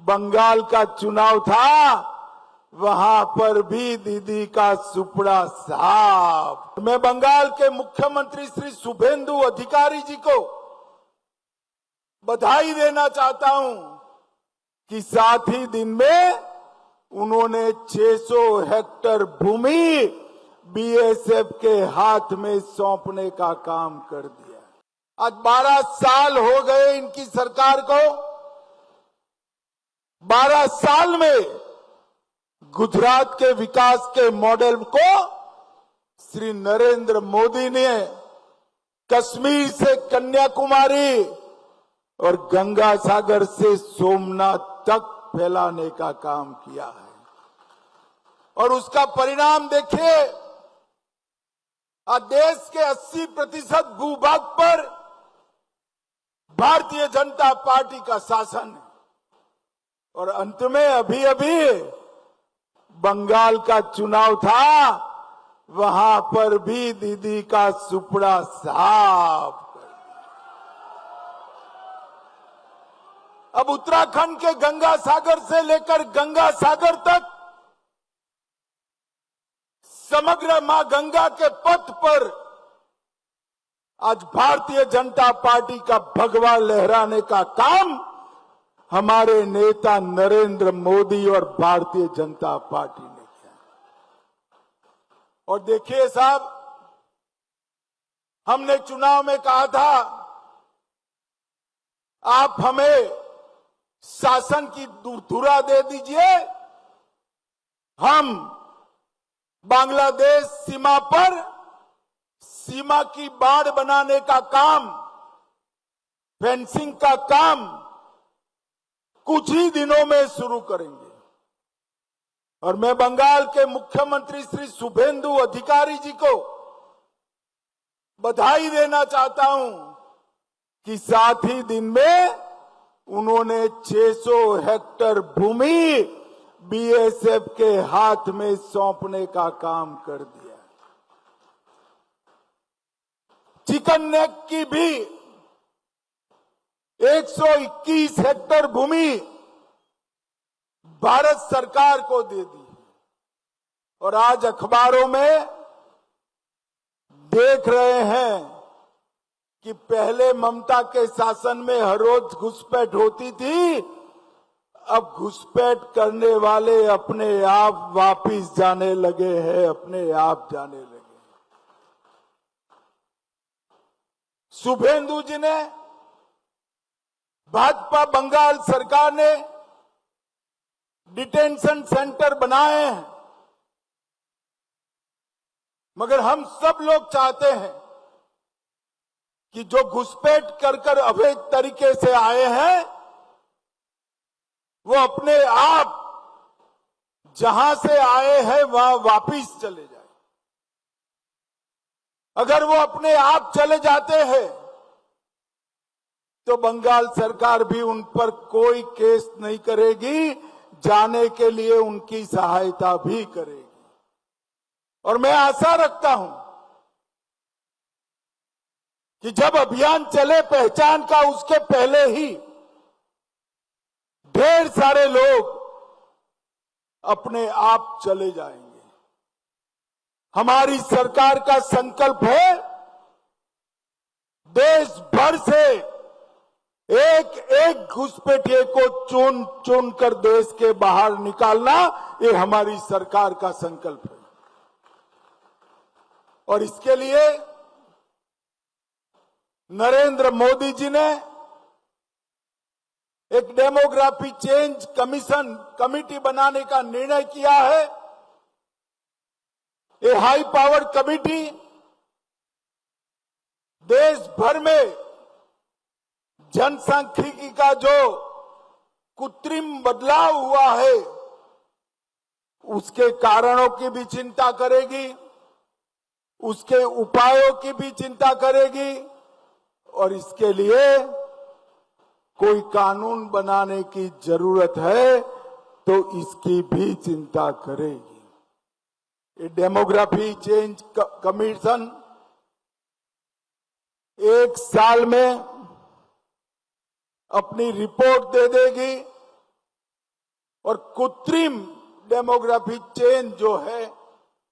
बंगाल का चुनाव था, वहां पर भी दीदी का सुपड़ा साफ। मैं बंगाल के मुख्यमंत्री श्री शुभेंदु अधिकारी जी को बधाई देना चाहता हूं कि साथ ही दिन में उन्होंने 600 हेक्टेयर भूमि बीएसएफ के हाथ में सौंपने का काम कर दिया। आज 12 साल हो गए इनकी सरकार को। 12 साल में गुजरात के विकास के मॉडल को श्री नरेंद्र मोदी ने कश्मीर से कन्याकुमारी और गंगा सागर से सोमनाथ तक फैलाने का काम किया है। और उसका परिणाम देखिए, आज देश के 80% भूभाग पर भारतीय जनता पार्टी का शासन है। और अंत में अभी अभी बंगाल का चुनाव था, वहां पर भी दीदी का सुपड़ा साफ। अब उत्तराखंड के गंगा सागर से लेकर गंगा सागर तक समग्र मां गंगा के पथ पर आज भारतीय जनता पार्टी का भगवा लहराने का काम हमारे नेता नरेंद्र मोदी और भारतीय जनता पार्टी ने किया। और देखिए साहब, हमने चुनाव में कहा था आप हमें शासन की धुरा दे दीजिए, हम बांग्लादेश सीमा पर सीमा की बाड़ बनाने का काम, फेंसिंग का काम कुछ ही दिनों में शुरू करेंगे। और मैं बंगाल के मुख्यमंत्री श्री शुभेंदु अधिकारी जी को बधाई देना चाहता हूं कि साथ ही दिन में उन्होंने 600 हेक्टेयर भूमि बीएसएफ के हाथ में सौंपने का काम कर दिया। चिकन नेक की भी 121 हेक्टेयर भूमि भारत सरकार को दे दी। और आज अखबारों में देख रहे हैं कि पहले ममता के शासन में हर रोज घुसपैठ होती थी, अब घुसपैठ करने वाले अपने आप वापिस जाने लगे हैं, अपने आप जाने लगे। शुभेंदु जी ने, भाजपा बंगाल सरकार ने डिटेंशन सेंटर बनाए हैं, मगर हम सब लोग चाहते हैं कि जो घुसपैठ कर अवैध तरीके से आए हैं वो अपने आप जहां से आए हैं वहां वापिस चले जाए। अगर वो अपने आप चले जाते हैं तो बंगाल सरकार भी उन पर कोई केस नहीं करेगी, जाने के लिए उनकी सहायता भी करेगी। और मैं आशा रखता हूं कि जब अभियान चले पहचान का, उसके पहले ही ढेर सारे लोग अपने आप चले जाएंगे। हमारी सरकार का संकल्प है देश भर से एक एक घुसपैठिए को चुन चुन कर देश के बाहर निकालना, ये हमारी सरकार का संकल्प है। और इसके लिए नरेंद्र मोदी जी ने एक डेमोग्राफी चेंज कमिटी बनाने का निर्णय किया है। ये हाई पावर कमिटी देश भर में जनसांख्यिकी का जो कृत्रिम बदलाव हुआ है उसके कारणों की भी चिंता करेगी, उसके उपायों की भी चिंता करेगी और इसके लिए कोई कानून बनाने की जरूरत है तो इसकी भी चिंता करेगी। ये डेमोग्राफी चेंज कमीशन 1 साल में अपनी रिपोर्ट दे देगी और कृत्रिम डेमोग्राफी चेंज जो है